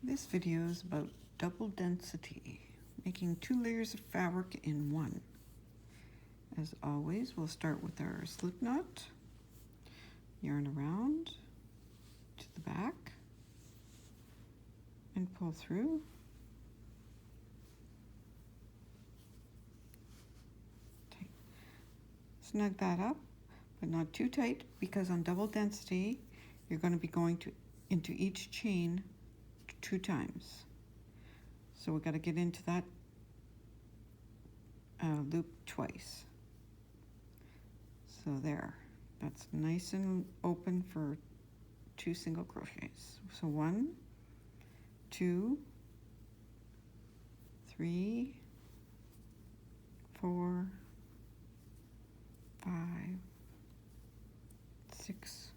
This video is about double density, making 2 layers of fabric in one. As always, we'll start with our slip knot, yarn around to the back, and pull through. Tight. Snug that up, but not too tight, because on double density, you're going to be going into each chain 2 times. So we've got to get into that loop twice. So there, that's nice and open for 2 single crochets. So 1, 2, 3, 4, 5, 6,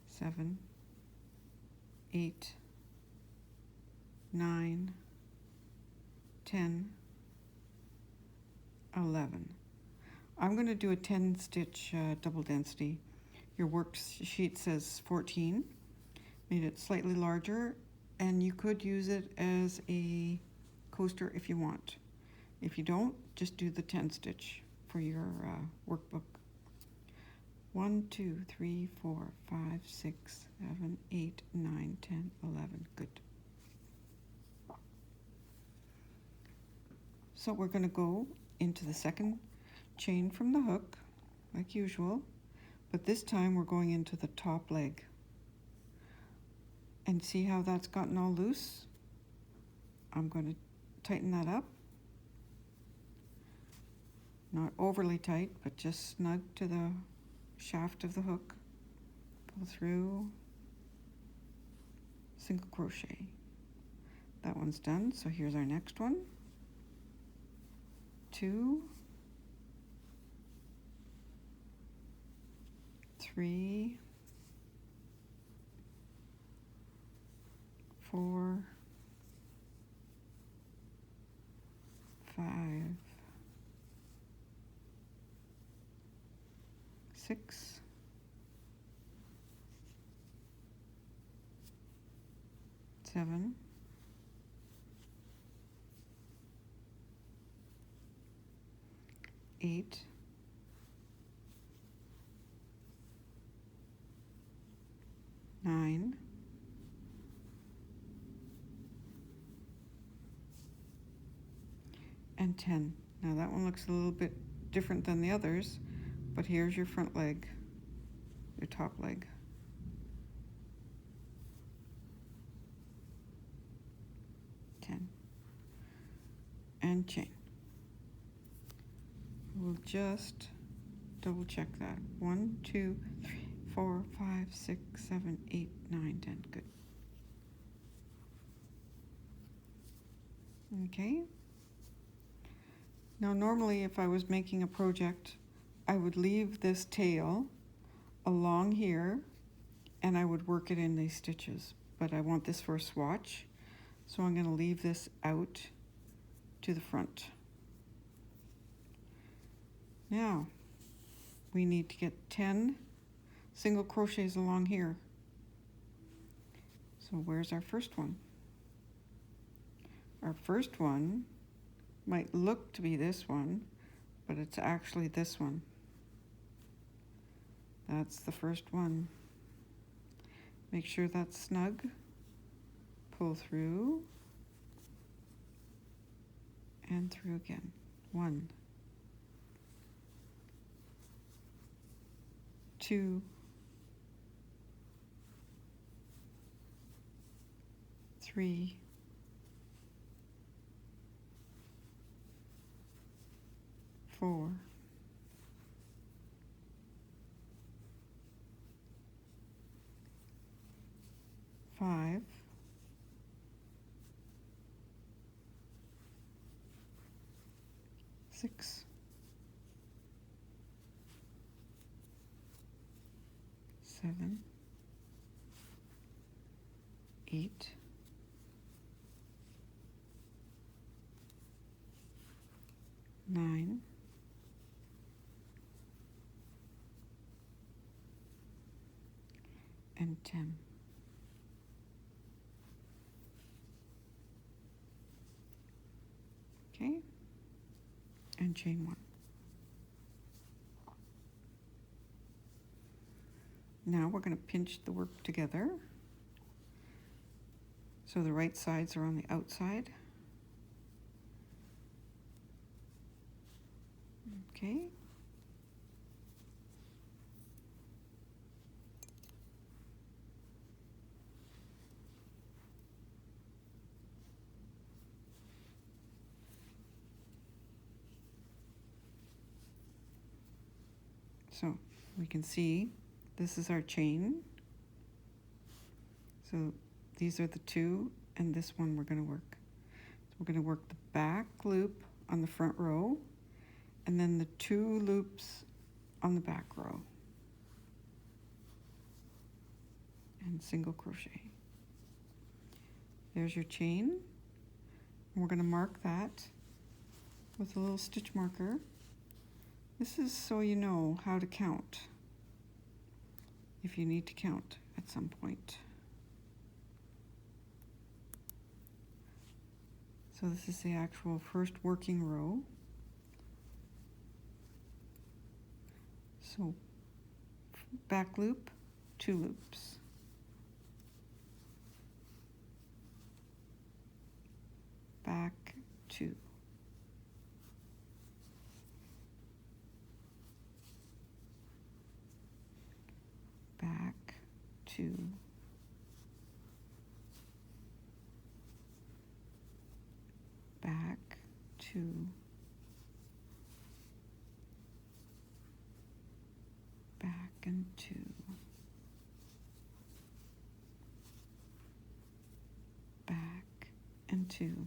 7, 8, 9, 10, 11. I'm going to do a 10 stitch double density. Your worksheet says 14. Made it slightly larger, and you could use it as a coaster if you want. If you don't, just do the 10 stitch for your workbook. 1, 2, 3, 4, 5, 6, 7, 8, 9, 10, 11. Good. So we're going to go into the second chain from the hook, like usual, but this time we're going into the top leg. And see how that's gotten all loose? I'm going to tighten that up. Not overly tight, but just snug to the shaft of the hook. Pull through, single crochet. That one's done, so here's our next one. 2, 3, 4, 5, 6, 7, 8, 9, and 10. Now that one looks a little bit different than the others, but here's your front leg, your top leg. And chain. We'll just double check that. 1, 2, 3, 4, 5, 6, 7, 8, 9, 10. Good. Okay. Now normally if I was making a project, I would leave this tail along here and I would work it in these stitches. But I want this for a swatch, so I'm going to leave this out to the front. Now we need to get 10 single crochets along here. So where's our first one? Our first one might look to be this one, but it's actually this one. That's the first one. Make sure that's snug. Pull through and through again. 1, 2, 3, 4, 5, 6, 7, 8, 9, and 10. and chain 1. Now we're going to pinch the work together so the right sides are on the outside. Okay. So we can see this is our chain. So these are the 2, and this one we're going to work. So we're going to work the back loop on the front row, and then the 2 loops on the back row. And single crochet. There's your chain. And we're going to mark that with a little stitch marker. This is so you know how to count if you need to count at some point. So this is the actual first working row. So back loop, 2 loops. Back 2. Back 2. Back 2. Back and 2. Back and 2.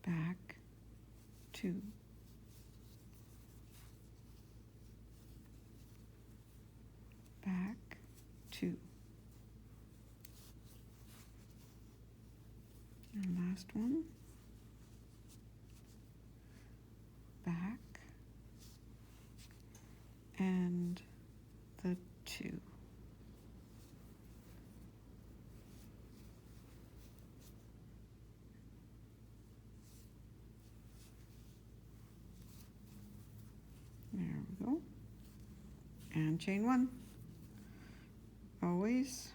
Back 2. Back 2. And last one. Back and the 2. There we go. And chain 1. Always.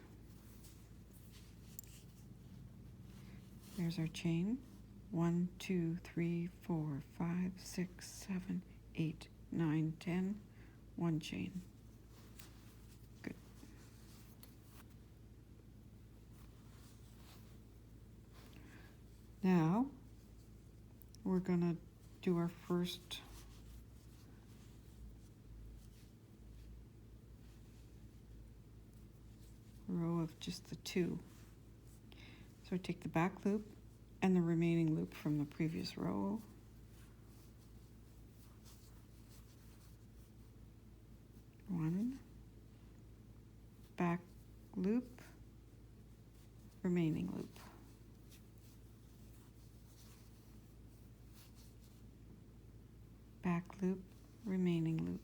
There's our chain. 1, 2, 3, 4, 5, 6, 7, 8, 9, 10. 1 chain. Good. Now we're going to do our first row of just the 2. So take the back loop and the remaining loop from the previous row. One, back loop, remaining loop. Back loop, remaining loop.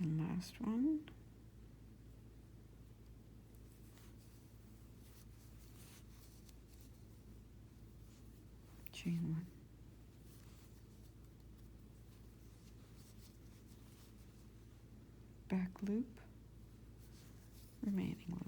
And last one. Chain 1. Back loop, remaining loop.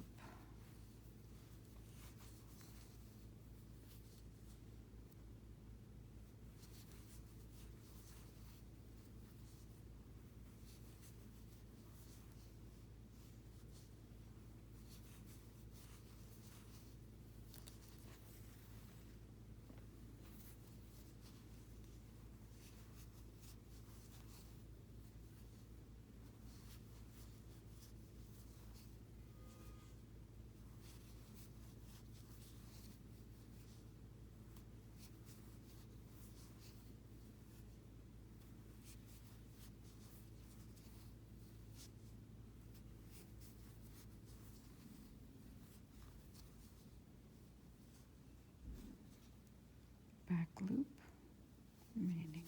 back loop, remaining loop.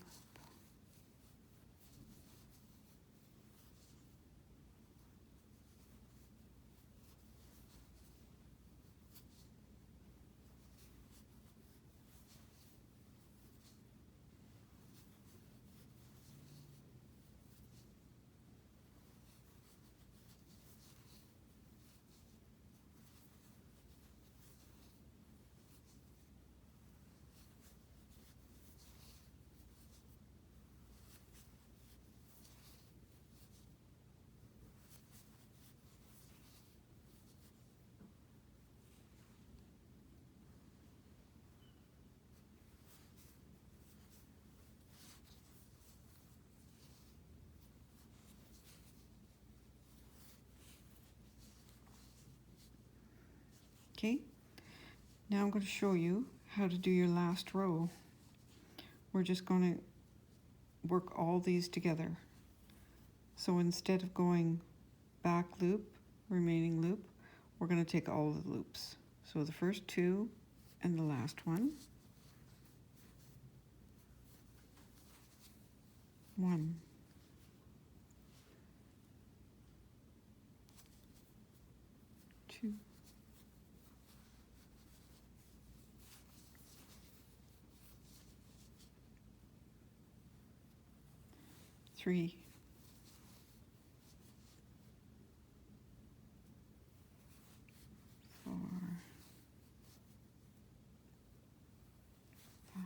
Okay, now I'm going to show you how to do your last row. We're just going to work all these together. So instead of going back loop, remaining loop, we're going to take all the loops. So the first two and the last one. 1, 2, 3, 4, 5,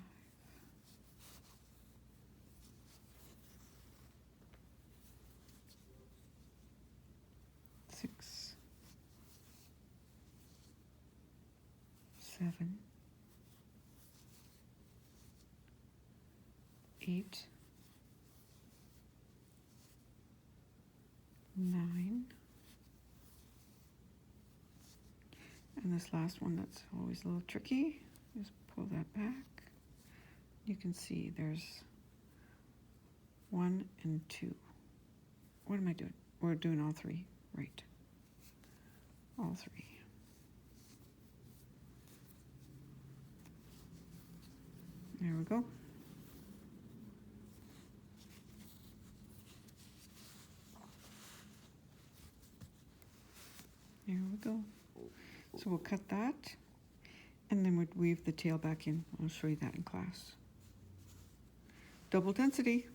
6, 7, 8, 9, and this last one that's always a little tricky. Just pull that back. You can see there's 1 and 2. What am I doing? We're doing all 3, right? All 3. There we go. There we go. So we'll cut that, and then we'd weave the tail back in. I'll show you that in class. Double density.